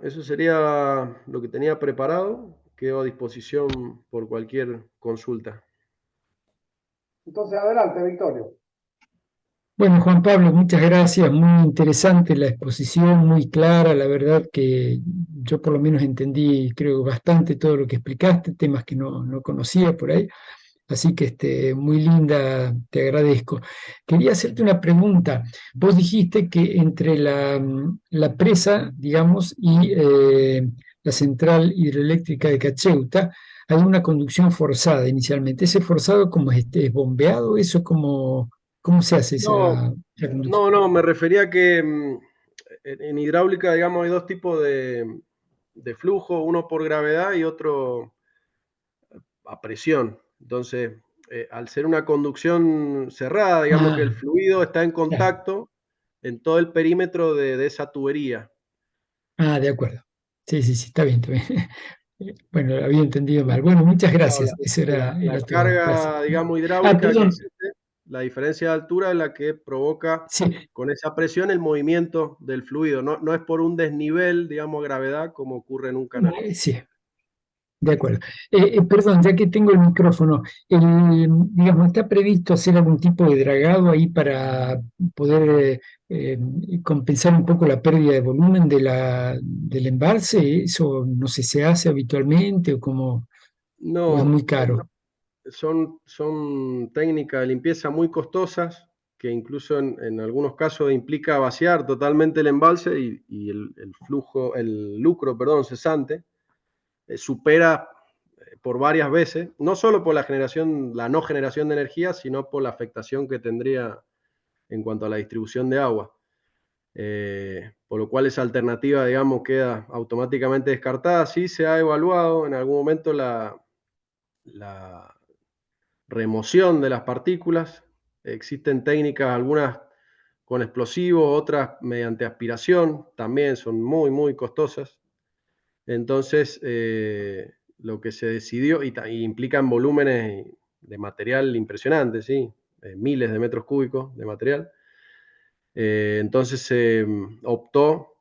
eso sería lo que tenía preparado. Quedo a disposición por cualquier consulta. Entonces, adelante, Victorio. Bueno, Juan Pablo, muchas gracias. Muy interesante la exposición, muy clara. La verdad que yo por lo menos entendí, creo, bastante todo lo que explicaste, temas que no conocía por ahí. Así que muy linda, te agradezco. Quería hacerte una pregunta. Vos dijiste que entre la presa, digamos, y la central hidroeléctrica de Cacheuta hay una conducción forzada inicialmente. ¿Ese forzado cómo es bombeado? ¿Eso cómo se hace No, esa conducción? no, me refería a que en hidráulica, digamos, hay dos tipos de flujo, uno por gravedad y otro a presión. Entonces, al ser una conducción cerrada, digamos que Ah, el fluido está en claro. contacto en todo el perímetro de esa tubería. Ah, de acuerdo. Sí, sí, sí, está bien, está bien. Bueno, lo había entendido mal. Bueno, muchas No, gracias. Eso la era todo. Gracias. carga, digamos, Ah, hidráulica que perdón. existe, la diferencia de altura es la que provoca Sí, con esa presión el movimiento del fluido. No es por un desnivel, digamos, gravedad, como ocurre en un canal. sí, de acuerdo. Perdón, ya que tengo el micrófono, digamos, ¿está previsto hacer algún tipo de dragado ahí para poder compensar un poco la pérdida de volumen del embalse? ¿Eso no sé, se hace habitualmente o es No, muy caro? son técnicas de limpieza muy costosas que incluso en algunos casos implica vaciar totalmente el embalse y el flujo, el lucro, perdón, cesante, supera por varias veces, no solo por la no generación de energía, sino por la afectación que tendría en cuanto a la distribución de agua. Por lo cual esa alternativa, digamos, queda automáticamente descartada. Sí se ha evaluado en algún momento la remoción de las partículas. Existen técnicas, algunas con explosivos, otras mediante aspiración, también son muy, muy costosas. Entonces, lo que se decidió, y implican volúmenes de material impresionantes, ¿sí? Miles de metros cúbicos de material. Entonces se optó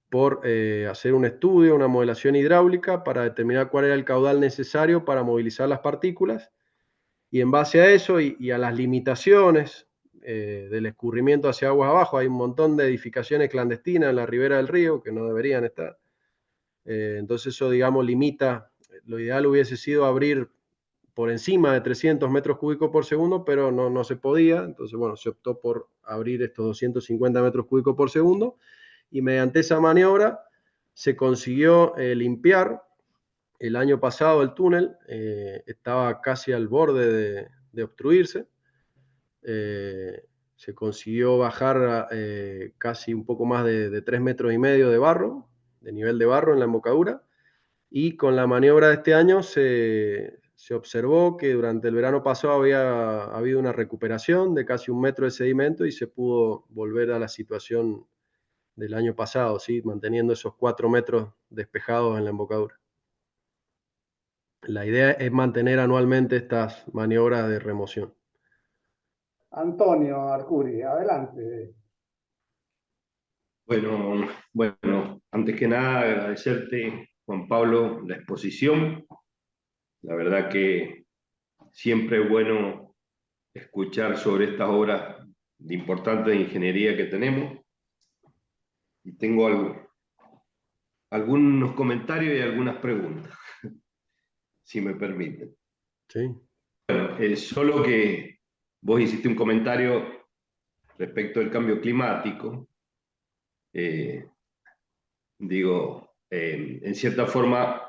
por hacer un estudio, una modelación hidráulica para determinar cuál era el caudal necesario para movilizar las partículas y en base a eso y a las limitaciones del escurrimiento hacia aguas abajo, hay un montón de edificaciones clandestinas en la ribera del río que no deberían estar. Entonces eso, digamos, limita, lo ideal hubiese sido abrir por encima de 300 metros cúbicos por segundo, pero no se podía. Entonces, bueno, se optó por abrir estos 250 metros cúbicos por segundo y mediante esa maniobra se consiguió limpiar. El año pasado el túnel estaba casi al borde de obstruirse. Eh, Se consiguió bajar casi un poco más de 3 metros y medio de barro, de nivel de barro en la embocadura. Y con la maniobra de este año se observó que durante el verano pasado había habido una recuperación de casi un metro de sedimento y se pudo volver a la situación del año pasado, ¿sí? Manteniendo esos 4 metros despejados en la embocadura. La idea es mantener anualmente estas maniobras de remoción. Antonio Arcuri, adelante. Bueno, antes que nada agradecerte, Juan Pablo, la exposición. La verdad que siempre es bueno escuchar sobre estas obras de importante de ingeniería que tenemos. Y tengo algunos comentarios y algunas preguntas, si me permiten. ¿Sí? Solo que vos hiciste un comentario respecto del cambio climático. En cierta forma,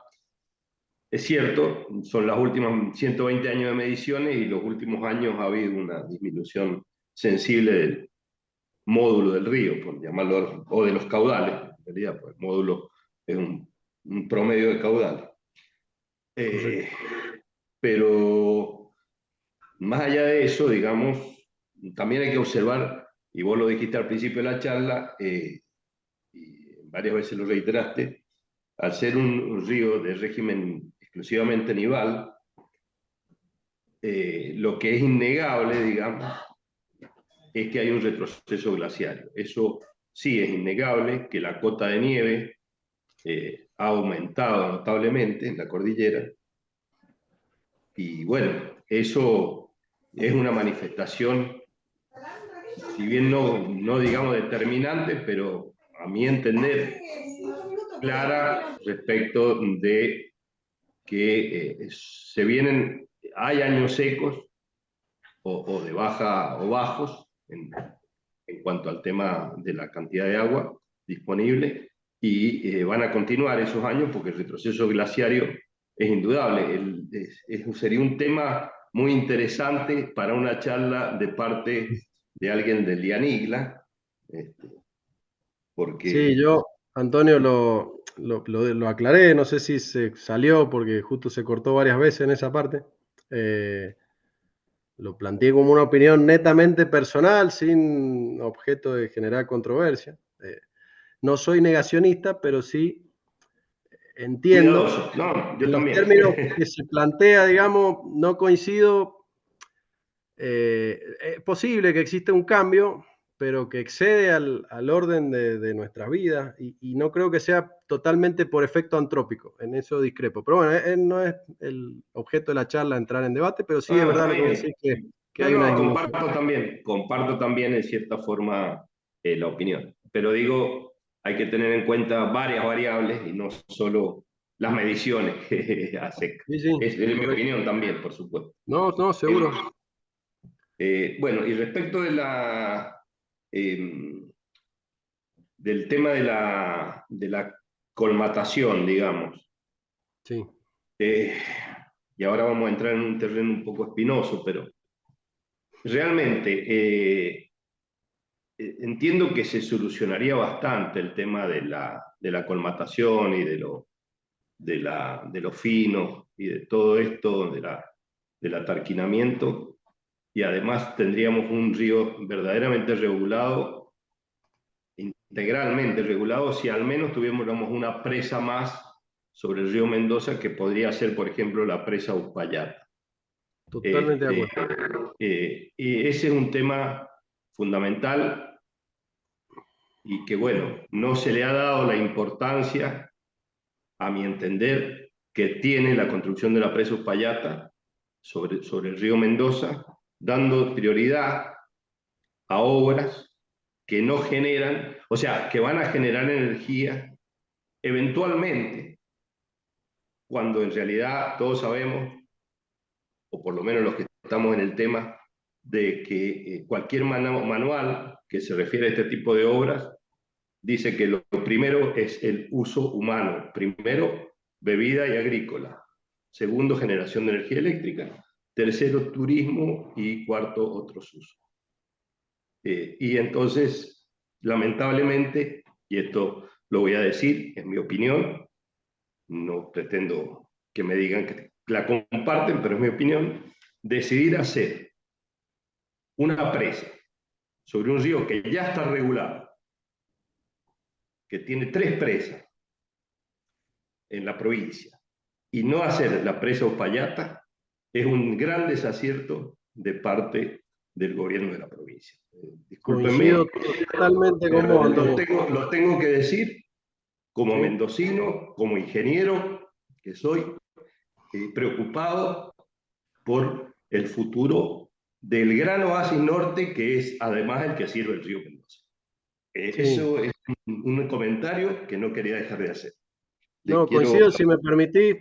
es cierto, son los últimos 120 años de mediciones y los últimos años ha habido una disminución sensible del módulo del río, por llamarlo, o de los caudales, en realidad, pues el módulo es un promedio de caudales. Correcto. Pero más allá de eso, digamos, también hay que observar, y vos lo dijiste al principio de la charla, y varias veces lo reiteraste, al ser un río de régimen exclusivamente nival, lo que es innegable, digamos, es que hay un retroceso glaciario. Eso sí es innegable, que la cota de nieve ha aumentado notablemente en la cordillera. Y bueno, eso es una manifestación, si bien no digamos determinante, pero a mi entender clara respecto de que hay años secos o de baja o bajos en cuanto al tema de la cantidad de agua disponible, y van a continuar esos años porque el retroceso glaciario es indudable. Sería un tema muy interesante para una charla de parte de alguien del IANIGLA, Sí, porque yo, Antonio, lo aclaré, no sé si se salió porque justo se cortó varias veces en esa parte. Lo planteé como una opinión netamente personal, sin objeto de generar controversia. No soy negacionista, pero sí entiendo cuidadoso. No, yo en los también. términos que se plantea, digamos, no coincido. Es posible que exista un cambio, pero que excede al orden de nuestras vidas, y no creo que sea totalmente por efecto antrópico, en eso discrepo. Pero bueno, no es el objeto de la charla entrar en debate, pero sí es Ah, verdad está lo que vos bien. decís, que hay una No, disminución. comparto también en cierta forma la opinión. Pero digo, hay que tener en cuenta varias variables y no solo las mediciones que hace. Sí, sí, Es mi correcto. opinión también, por supuesto. No, no, seguro. Bueno, y respecto de del tema de la colmatación, digamos, Sí, eh, y ahora vamos a entrar en un terreno un poco espinoso, pero realmente entiendo que se solucionaría bastante el tema de la colmatación y de los finos y de todo esto, del atarquinamiento, y además tendríamos un río verdaderamente regulado, integralmente regulado, si al menos tuviéramos una presa más sobre el río Mendoza, que podría ser, por ejemplo, la presa Uspallata. totalmente de acuerdo. Y ese es un tema fundamental y que, bueno, no se le ha dado la importancia, a mi entender, que tiene la construcción de la presa Uspallata sobre el río Mendoza, dando prioridad a obras que no generan, o sea, que van a generar energía eventualmente, cuando en realidad todos sabemos, o por lo menos los que estamos en el tema, de que cualquier manual que se refiere a este tipo de obras dice que lo primero es el uso humano. Primero, bebida y agrícola. Segundo, generación de energía eléctrica. Tercero, turismo. Y cuarto, otros usos. Y entonces, lamentablemente, y esto lo voy a decir, es mi opinión, no pretendo que me digan que la comparten, pero es mi opinión, decidir hacer una presa sobre un río que ya está regulado, que tiene 3 presas en la provincia, y no hacer la presa Uspallata, es un gran desacierto de parte del gobierno de la provincia. Coincido Discúlpenme, totalmente con vos, Antonio. lo tengo que decir como Sí, mendocino, como ingeniero, que soy preocupado por el futuro del gran oasis norte, que es además el que sirve el río Mendoza. sí. Eso es un comentario que no quería dejar de hacer. Le No, quiero... coincido, si me permitís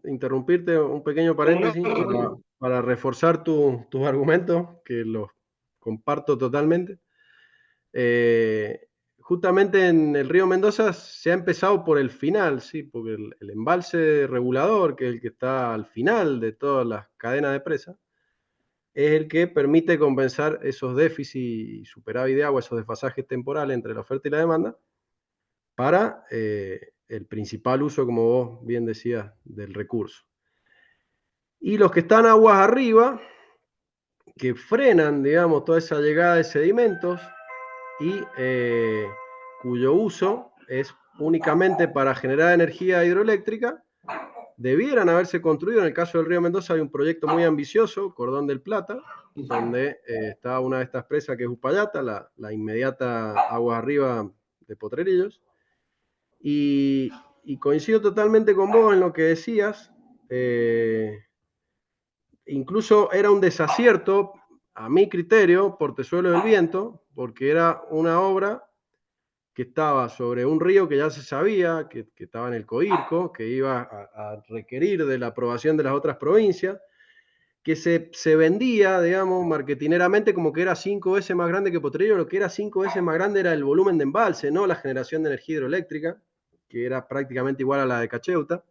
interrumpirte un pequeño ¿Cómo paréntesis no? para reforzar tus argumentos, que los comparto totalmente. Justamente en el río Mendoza se ha empezado por el final, sí, porque el embalse regulador, que es el que está al final de todas las cadenas de presa, es el que permite compensar esos déficits y superávit de agua, esos desfasajes temporales entre la oferta y la demanda, para el principal uso, como vos bien decías, del recurso. Y los que están aguas arriba, que frenan, digamos, toda esa llegada de sedimentos y cuyo uso es únicamente para generar energía hidroeléctrica, debieran haberse construido. En el caso del río Mendoza hay un proyecto muy ambicioso, Cordón del Plata, donde está una de estas presas que es Uspallata, la inmediata aguas arriba de Potrerillos, Y coincido totalmente con vos en lo que decías. Incluso era un desacierto, a mi criterio, Portezuelo del Viento, porque era una obra que estaba sobre un río que ya se sabía, que estaba en el Coirco, que iba a requerir de la aprobación de las otras provincias, que se vendía, digamos, marketineramente como que era 5 veces más grande que Potrerillo. Lo que era 5 veces más grande era el volumen de embalse, no la generación de energía hidroeléctrica, que era prácticamente igual a la de Cacheuta.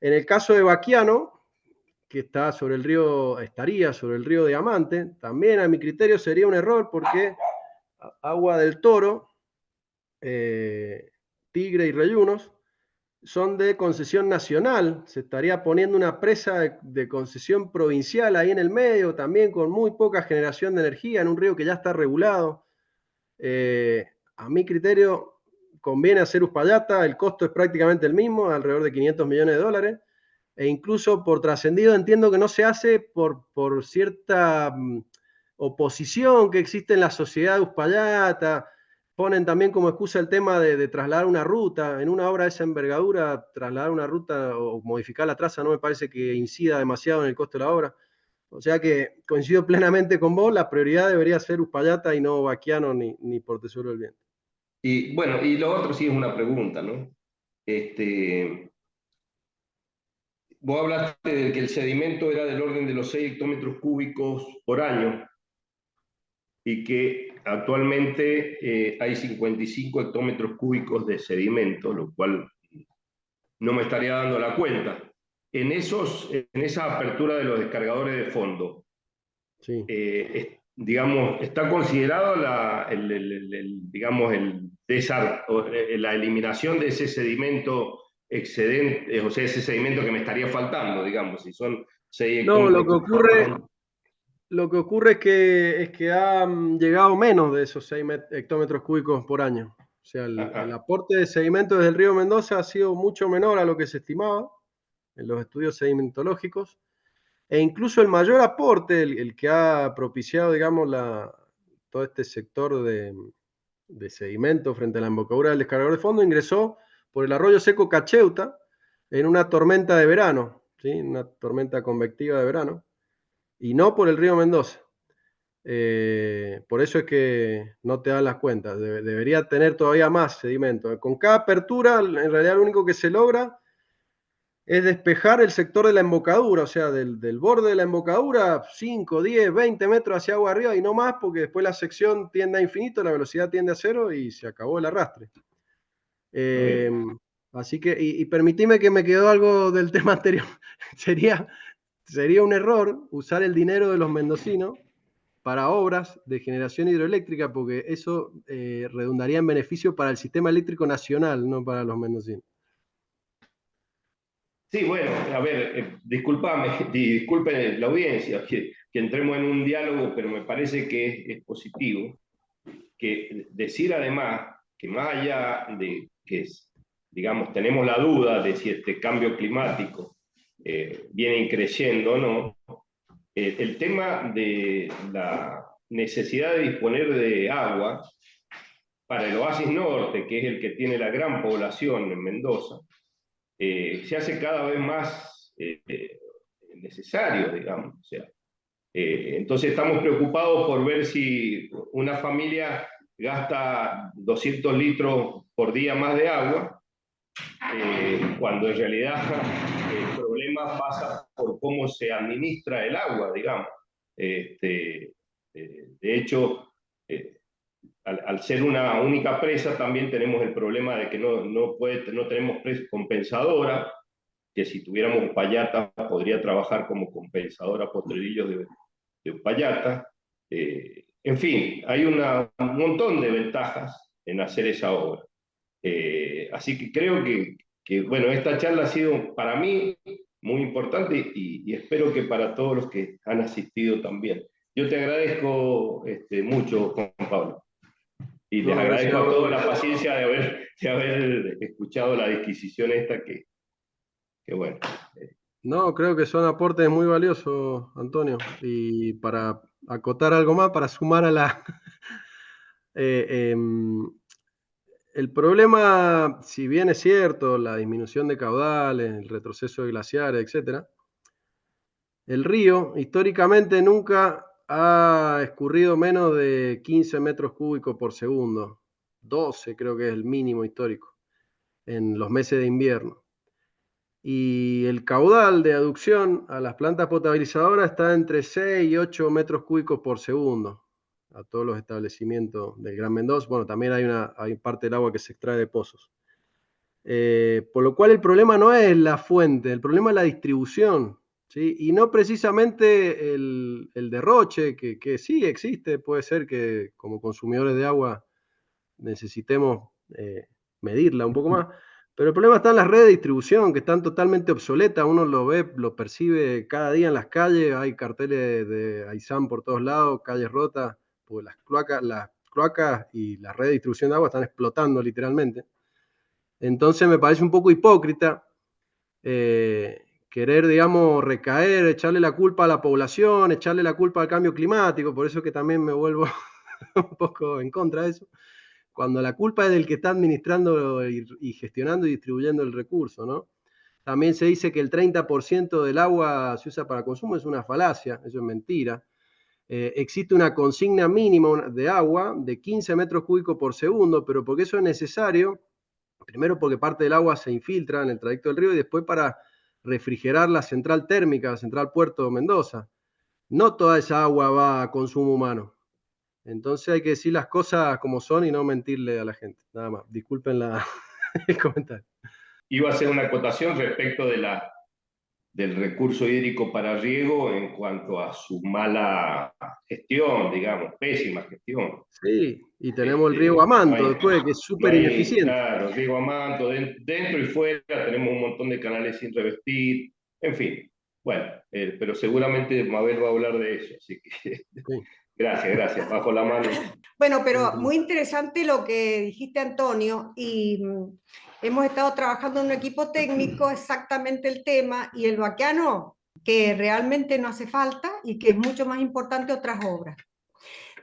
En el caso de Baquiano, que está sobre el río, estaría sobre el río Diamante, también a mi criterio sería un error porque Agua del Toro, Tigre y Reyunos son de concesión nacional. Se estaría poniendo una presa de concesión provincial ahí en el medio, también con muy poca generación de energía en un río que ya está regulado. A mi criterio conviene hacer Uspallata, el costo es prácticamente el mismo, alrededor de 500 millones de dólares, e incluso por trascendido entiendo que no se hace por cierta oposición que existe en la sociedad de Uspallata. Ponen también como excusa el tema de trasladar una ruta. En una obra de esa envergadura, trasladar una ruta o modificar la traza no me parece que incida demasiado en el costo de la obra. O sea que coincido plenamente con vos, la prioridad debería ser Uspallata y no Baquiano ni Portezuelo del Viento. Y bueno, y lo otro sí es una pregunta, ¿no? Vos hablaste de que el sedimento era del orden de los 6 hectómetros cúbicos por año y que actualmente hay 55 hectómetros cúbicos de sedimento, lo cual no me estaría dando la cuenta. En esa apertura de los descargadores de fondo, Sí. digamos, ¿está considerado digamos, la eliminación de ese sedimento excedente, o sea, ese sedimento que me estaría faltando, digamos, si son 6 No, hectómetros cúbicos? lo que ocurre es que han llegado menos de esos 6 hectómetros cúbicos por año. O sea, el aporte de sedimento desde el río Mendoza ha sido mucho menor a lo que se estimaba en los estudios sedimentológicos. E incluso el mayor aporte, el que ha propiciado, digamos, todo este sector de sedimento frente a la embocadura del descargador de fondo, ingresó por el arroyo seco Cacheuta en una tormenta de verano, ¿sí? Una tormenta convectiva de verano, y no por el río Mendoza. Por eso es que no te dan las cuentas. Debería tener todavía más sedimento. Con cada apertura, en realidad lo único que se logra es despejar el sector de la embocadura, o sea, del borde de la embocadura, 5, 10, 20 metros hacia agua arriba y no más, porque después la sección tiende a infinito, la velocidad tiende a cero y se acabó el arrastre. Así que, y permitime que me quedó algo del tema anterior. Sería un error usar el dinero de los mendocinos para obras de generación hidroeléctrica, porque eso redundaría en beneficio para el sistema eléctrico nacional, no para los mendocinos. Sí, bueno, a ver, disculpen la audiencia que entremos en un diálogo, pero me parece que es positivo que decir además que más allá de que, digamos, tenemos la duda de si este cambio climático viene creciendo o no, el tema de la necesidad de disponer de agua para el Oasis Norte, que es el que tiene la gran población en Mendoza, se hace cada vez más necesario, digamos. O sea, entonces estamos preocupados por ver si una familia gasta 200 litros por día más de agua, cuando en realidad el problema pasa por cómo se administra el agua, digamos. De hecho, al ser una única presa, también tenemos el problema de que no tenemos presa compensadora, que si tuviéramos Uspallata podría trabajar como compensadora Potrerillos de Uspallata. En fin, hay un montón de ventajas en hacer esa obra. Así que creo bueno, esta charla ha sido para mí muy importante y espero que para todos los que han asistido también. Yo te agradezco mucho, Juan Pablo. Y les No, agradezco gracias a a todos vos. la paciencia de haber escuchado la disquisición esta que bueno. No, creo que son aportes muy valiosos, Antonio. Y para acotar algo más, para sumar a la... El problema, si bien es cierto, la disminución de caudales, el retroceso de glaciares, etc., el río históricamente nunca ha escurrido menos de 15 metros cúbicos por segundo. 12 creo que es el mínimo histórico en los meses de invierno. Y el caudal de aducción a las plantas potabilizadoras está entre 6 y 8 metros cúbicos por segundo a todos los establecimientos del Gran Mendoza. Bueno, también hay parte del agua que se extrae de pozos. Por lo cual el problema no es la fuente, el problema es la distribución, ¿sí? Y no precisamente el derroche, que sí existe, puede ser que como consumidores de agua necesitemos medirla un poco más, pero el problema está en las redes de distribución, que están totalmente obsoletas, uno lo ve, lo percibe cada día en las calles, hay carteles de Aysán por todos lados, calles rotas, pues las cloacas y las redes de distribución de agua están explotando literalmente. Entonces me parece un poco hipócrita querer, digamos, recaer, echarle la culpa a la población, echarle la culpa al cambio climático, por eso que también me vuelvo un poco en contra de eso, cuando la culpa es del que está administrando y gestionando y distribuyendo el recurso, ¿no? También se dice que el 30% del agua se usa para consumo, es una falacia, eso es mentira. Existe una consigna mínima de agua de 15 metros cúbicos por segundo, pero porque eso es necesario, primero porque parte del agua se infiltra en el trayecto del río y después para refrigerar la central térmica, la central Puerto Mendoza. No toda esa agua va a consumo humano. Entonces hay que decir las cosas como son y no mentirle a la gente. Nada más. Disculpen el comentario. Iba a hacer una acotación respecto del recurso hídrico para riego en cuanto a su mala gestión, digamos, pésima gestión. Sí, y tenemos el riego a manto después, que es súper ineficiente. Claro, riego a manto, dentro y fuera tenemos un montón de canales sin revestir, en fin. Bueno, pero seguramente Mabel va a hablar de eso, así que Sí. gracias, bajo la mano. Bueno, pero muy interesante lo que dijiste, Antonio, y hemos estado trabajando en un equipo técnico exactamente el tema, y el Baqueano, que realmente no hace falta y que es mucho más importante otras obras.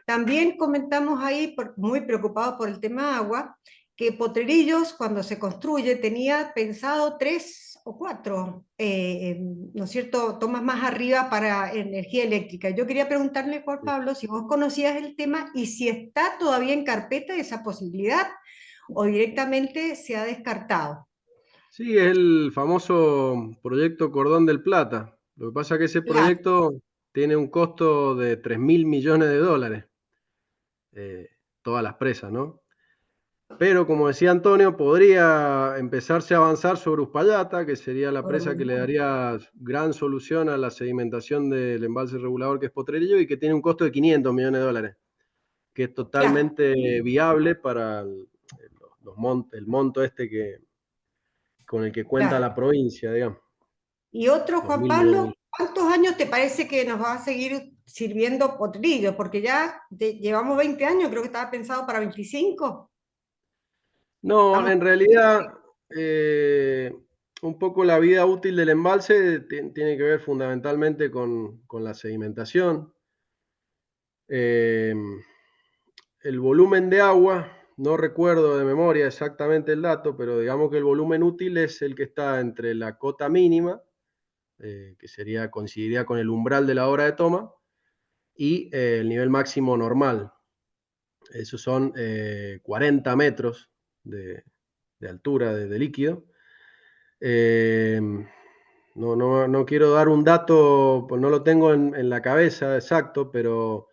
También comentamos ahí, muy preocupados por el tema agua, que Potrerillos, cuando se construye, tenía pensado 3 o 4, ¿no es cierto?, tomas más arriba para energía eléctrica. Yo quería preguntarle, Juan Pablo, si vos conocías el tema y si está todavía en carpeta esa posibilidad o directamente se ha descartado. Sí, es el famoso proyecto Cordón del Plata. Lo que pasa es que ese Claro. proyecto tiene un costo de 3.000 millones de dólares. Todas las presas, ¿no? Pero como decía Antonio, podría empezarse a avanzar sobre Uspallata, que sería la presa que le daría gran solución a la sedimentación del embalse regulador que es Potrerillo y que tiene un costo de 500 millones de dólares, que es totalmente viable para el monto este con el que cuenta Claro. la provincia, digamos. Y otro, Juan Pablo, 2.000 ¿cuántos años te parece que nos va a seguir sirviendo Potrerillos? Porque ya llevamos 20 años, creo que estaba pensado para 25. No, Estamos... en realidad, un poco la vida útil del embalse tiene que ver fundamentalmente con la sedimentación. El volumen de agua, no recuerdo de memoria exactamente el dato, pero digamos que el volumen útil es el que está entre la cota mínima, que coincidiría con el umbral de la hora de toma, y el nivel máximo normal. Esos son 40 metros de altura de líquido. No quiero dar un dato, pues no lo tengo en la cabeza exacto, pero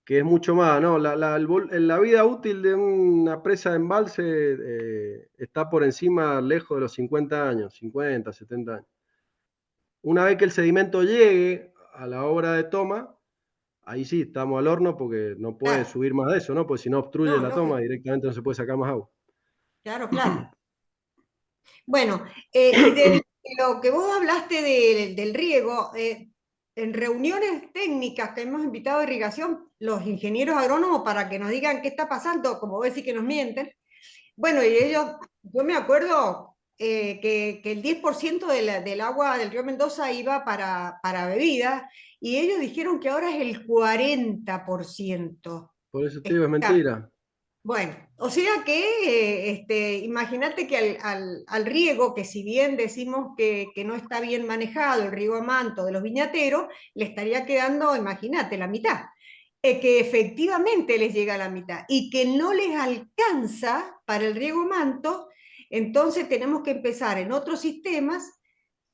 que es mucho más, ¿no? La vida útil de una presa de embalse está por encima, lejos de los 50 años, 50, 70 años. Una vez que el sedimento llegue a la hora de toma, ahí sí, estamos al horno porque no puede Claro. subir más de eso, ¿no? Pues si no obstruye No, la lógico. toma, directamente no se puede sacar más agua. Claro, claro. Bueno, y de lo que vos hablaste del riego, en reuniones técnicas que hemos invitado a irrigación, los ingenieros agrónomos para que nos digan qué está pasando, como vos decís que nos mienten. Bueno, y ellos, yo me acuerdo que el 10% del agua del río Mendoza iba para bebidas, y ellos dijeron que ahora es el 40%. Por eso te digo, es mentira. Bueno, o sea que imagínate que al riego, que si bien decimos que no está bien manejado, el riego a manto de los viñateros, le estaría quedando, imagínate, la mitad. Que efectivamente les llega a la mitad y que no les alcanza para el riego a manto, entonces tenemos que empezar en otros sistemas,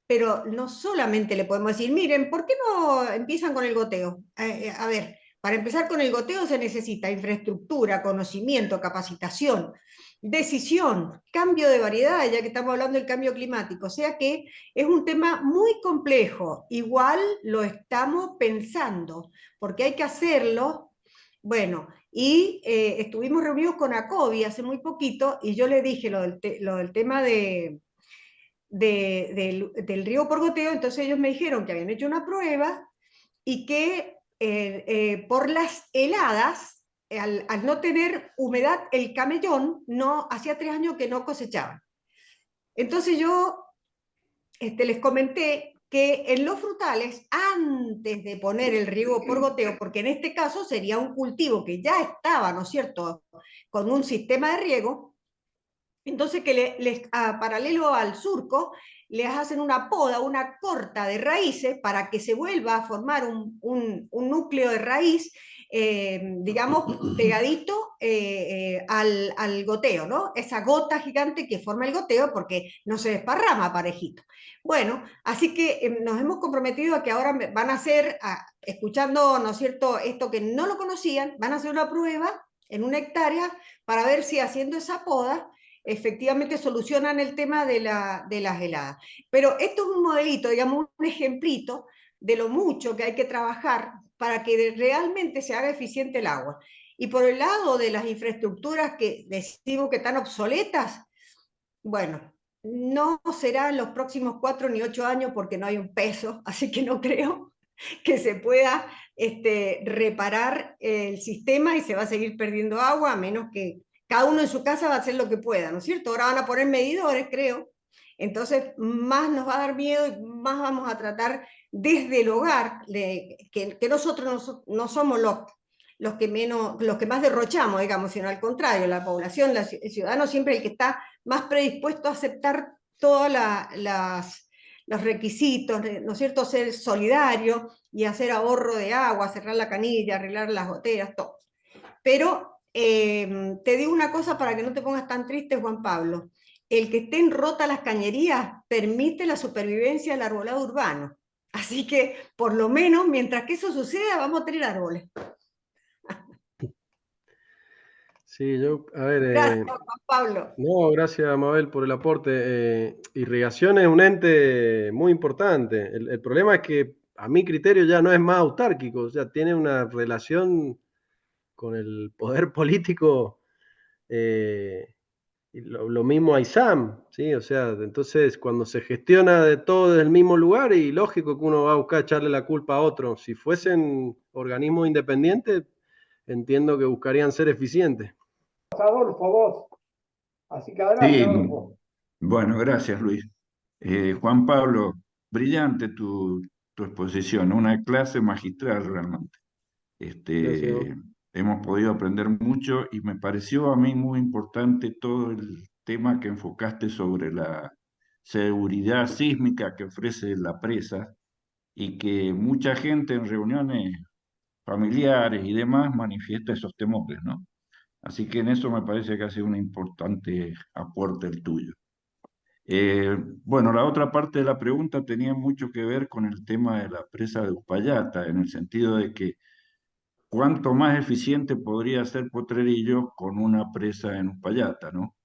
pero no solamente le podemos decir, miren, ¿por qué no empiezan con el goteo? A ver, para empezar con el goteo se necesita infraestructura, conocimiento, capacitación, decisión, cambio de variedad, ya que estamos hablando del cambio climático. O sea que es un tema muy complejo. Igual lo estamos pensando, porque hay que hacerlo. Bueno, y estuvimos reunidos con ACOBI hace muy poquito y yo le dije lo del tema del riego por goteo, entonces ellos me dijeron que habían hecho una prueba y que por las heladas, al no tener humedad, el camellón no, hacía 3 años que no cosechaban. Entonces yo les comenté que en los frutales, antes de poner el riego por goteo, porque en este caso sería un cultivo que ya estaba, ¿no es cierto?, con un sistema de riego, entonces que paralelo al surco, les hacen una poda, una corta de raíces para que se vuelva a formar un núcleo de raíz, digamos, pegadito al goteo, ¿no? Esa gota gigante que forma el goteo porque no se desparrama parejito. Bueno, así que nos hemos comprometido a que ahora van a hacer, escuchando, ¿no es cierto?, esto que no lo conocían, van a hacer una prueba en 1 hectárea para ver si haciendo esa poda efectivamente solucionan el tema de las heladas. Pero esto es un modelito, digamos, un ejemplito de lo mucho que hay que trabajar para que realmente se haga eficiente el agua. Y por el lado de las infraestructuras que decimos que están obsoletas, bueno, no será en los próximos 4 ni 8 años porque no hay un peso, así que no creo que se pueda reparar el sistema y se va a seguir perdiendo agua, a menos que cada uno en su casa va a hacer lo que pueda, ¿no es cierto? Ahora van a poner medidores, creo, entonces más nos va a dar miedo y más vamos a tratar desde el hogar, que nosotros no somos los que más derrochamos, digamos, sino al contrario, la población, el ciudadano siempre es el que está más predispuesto a aceptar todos los requisitos, ¿no es cierto?, ser solidario y hacer ahorro de agua, cerrar la canilla, arreglar las goteras, todo. Pero te digo una cosa para que no te pongas tan triste, Juan Pablo. El que estén rotas las cañerías permite la supervivencia del arbolado urbano. Así que, por lo menos, mientras que eso suceda, vamos a tener árboles. Sí, a ver, Gracias, Juan Pablo. no, gracias, Mabel, por el aporte. Irrigación es un ente muy importante. El problema es que, a mi criterio, ya no es más autárquico, o sea, tiene una relación con el poder político, y lo mismo a ISAM, ¿sí? O sea, entonces cuando se gestiona de todo desde el mismo lugar, y lógico que uno va a buscar echarle la culpa a otro. Si fuesen organismos independientes, entiendo que buscarían ser eficientes. Adolfo, vos. Así que adelante, Sí, Adolfo. bueno, gracias Luis. Juan Pablo, brillante tu exposición, una clase magistral realmente. Gracias. Hemos podido aprender mucho y me pareció a mí muy importante todo el tema que enfocaste sobre la seguridad sísmica que ofrece la presa y que mucha gente en reuniones familiares y demás manifiesta esos temores, ¿no? Así que en eso me parece que ha sido un importante aporte el tuyo. Bueno, la otra parte de la pregunta tenía mucho que ver con el tema de la presa de Uspallata, en el sentido de que cuánto más eficiente podría ser Potrerillos con una presa en Uspallata, ¿no?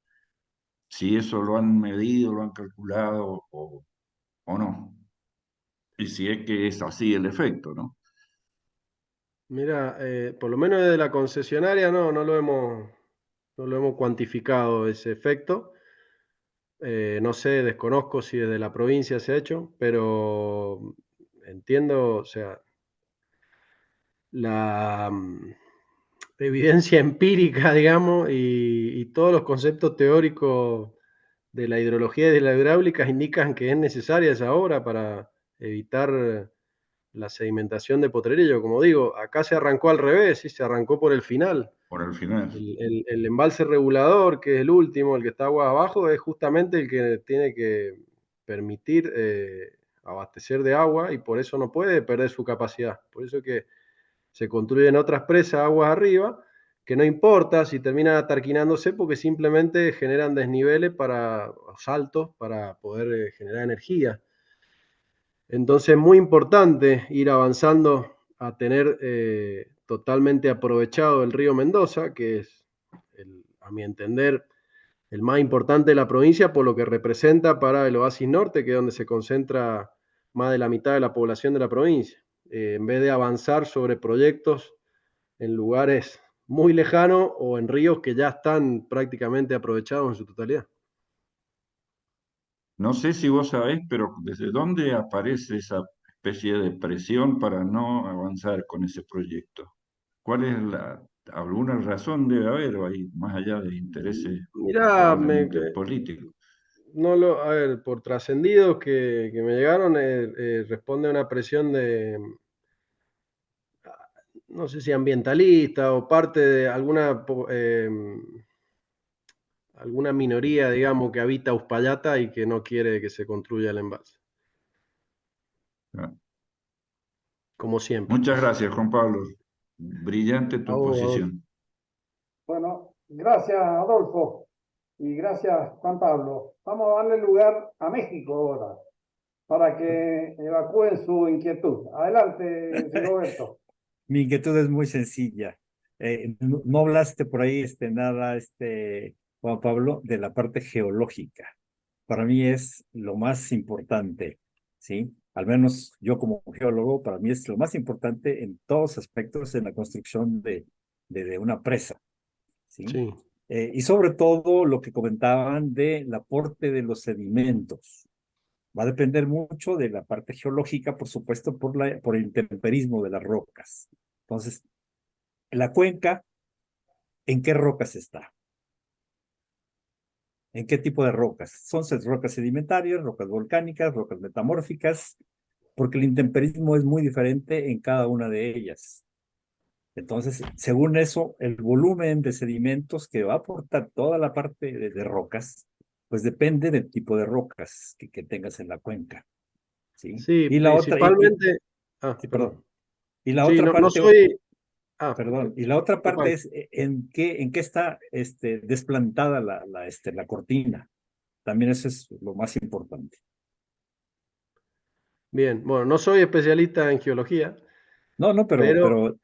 Si eso lo han medido, lo han calculado o no. Y si es que es así el efecto, ¿no? Mira, por lo menos desde la concesionaria no lo hemos cuantificado ese efecto. No sé, desconozco si desde la provincia se ha hecho, pero entiendo, o sea, la evidencia empírica, digamos, y todos los conceptos teóricos de la hidrología y de la hidráulica indican que es necesaria esa obra para evitar la sedimentación de Potrerillo. Como digo, acá se arrancó al revés, ¿sí? Se arrancó por el final. Por el final. El embalse regulador, que es el último, el que está agua abajo, es justamente el que tiene que permitir abastecer de agua y por eso no puede perder su capacidad. Por eso es que se construyen otras presas aguas arriba, que no importa si terminan atarquinándose porque simplemente generan desniveles para saltos para poder generar energía. Entonces es muy importante ir avanzando a tener totalmente aprovechado el río Mendoza, que es, a mi entender, el más importante de la provincia por lo que representa para el Oasis Norte, que es donde se concentra más de la mitad de la población de la provincia. En vez de avanzar sobre proyectos en lugares muy lejanos o en ríos que ya están prácticamente aprovechados en su totalidad. No sé si vos sabés, pero ¿desde dónde aparece esa especie de presión para no avanzar con ese proyecto? ¿Cuál es alguna razón debe haber ahí, más allá de intereses Mirá, probablemente políticos? no a ver, por trascendidos que me llegaron, responde a una presión de, no sé si ambientalista o parte de alguna minoría, digamos, que habita Uspallata y que no quiere que se construya el embalse. Ah. Como siempre. Muchas gracias, Juan Pablo. Brillante tu exposición. Bueno, gracias, Adolfo, y gracias, Juan Pablo. Vamos a darle lugar a México ahora, para que evacúen su inquietud. Adelante, Roberto. Mi inquietud es muy sencilla. No hablaste por ahí nada, Juan Pablo, de la parte geológica. Para mí es lo más importante, ¿sí? Al menos yo como geólogo, para mí es lo más importante en todos aspectos en la construcción de una presa, ¿sí? Sí. Y sobre todo lo que comentaban del aporte de los sedimentos. Va a depender mucho de la parte geológica, por supuesto, por el intemperismo de las rocas. Entonces, la cuenca, ¿en qué rocas está? ¿En qué tipo de rocas? Son rocas sedimentarias, rocas volcánicas, rocas metamórficas, porque el intemperismo es muy diferente en cada una de ellas. Entonces, según eso, el volumen de sedimentos que va a aportar toda la parte de rocas, pues depende del tipo de rocas que tengas en la cuenca. ¿Sí? Sí, Y la otra, principalmente. sí, perdón. Y la Sí, otra no parte, soy. perdón, y la otra parte Juan. es en qué está desplantada la cortina. También eso es lo más importante. Bien, bueno, no soy especialista en geología, No, pero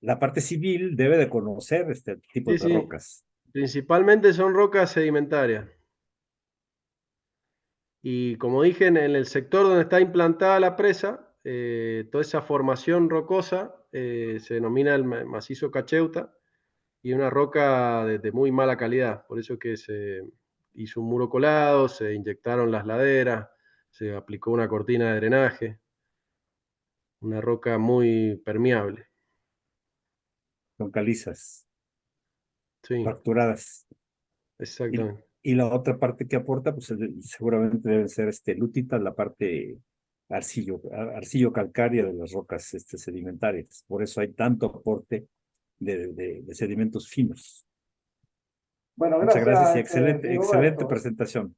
la parte civil debe de conocer este tipo sí, de sí, rocas. principalmente son rocas sedimentarias. Y como dije, en el sector donde está implantada la presa, toda esa formación rocosa se denomina el macizo Cacheuta y una roca de muy mala calidad. Por eso que se hizo un muro colado, se inyectaron las laderas, se aplicó una cortina de drenaje, una roca muy permeable. Son calizas, Sí, fracturadas. exactamente. Y la otra parte que aporta, pues seguramente deben ser lutita, la parte arcillo calcárea de las rocas sedimentarias. Por eso hay tanto aporte de sedimentos finos. Bueno, Muchas gracias y gracias, excelente Roberto. presentación.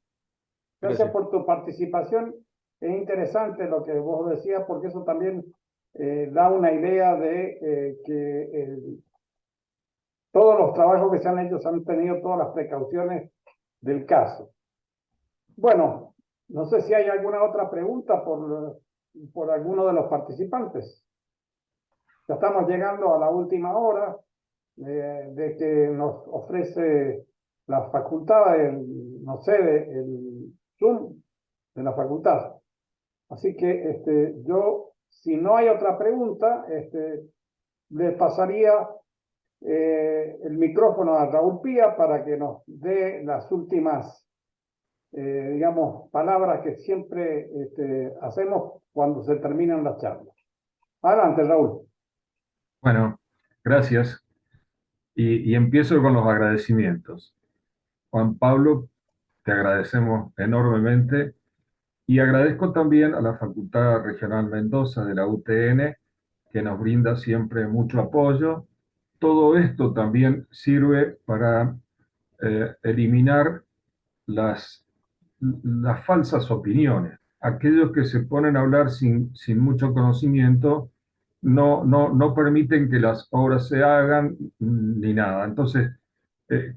Gracias por tu participación. Es interesante lo que vos decías, porque eso también da una idea de que todos los trabajos que se han hecho se han tenido todas las precauciones del caso. Bueno, no sé si hay alguna otra pregunta por alguno de los participantes. Ya estamos llegando a la última hora de que nos ofrece la facultad, no sé, el Zoom de la facultad. Así que yo, si no hay otra pregunta, le pasaría el micrófono a Raúl Pía para que nos dé las últimas, digamos, palabras que siempre hacemos cuando se terminan las charlas. Adelante, Raúl. Bueno, gracias. Y empiezo con los agradecimientos. Juan Pablo, te agradecemos enormemente Y agradezco también a la Facultad Regional Mendoza de la UTN, que nos brinda siempre mucho apoyo. Todo esto también sirve para eliminar las falsas opiniones. Aquellos que se ponen a hablar sin mucho conocimiento no permiten que las obras se hagan ni nada. Entonces,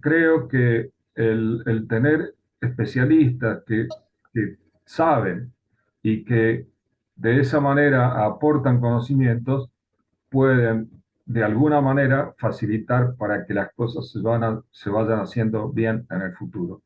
creo que el tener especialistas que saben y que de esa manera aportan conocimientos, pueden de alguna manera facilitar para que las cosas se vayan haciendo bien en el futuro.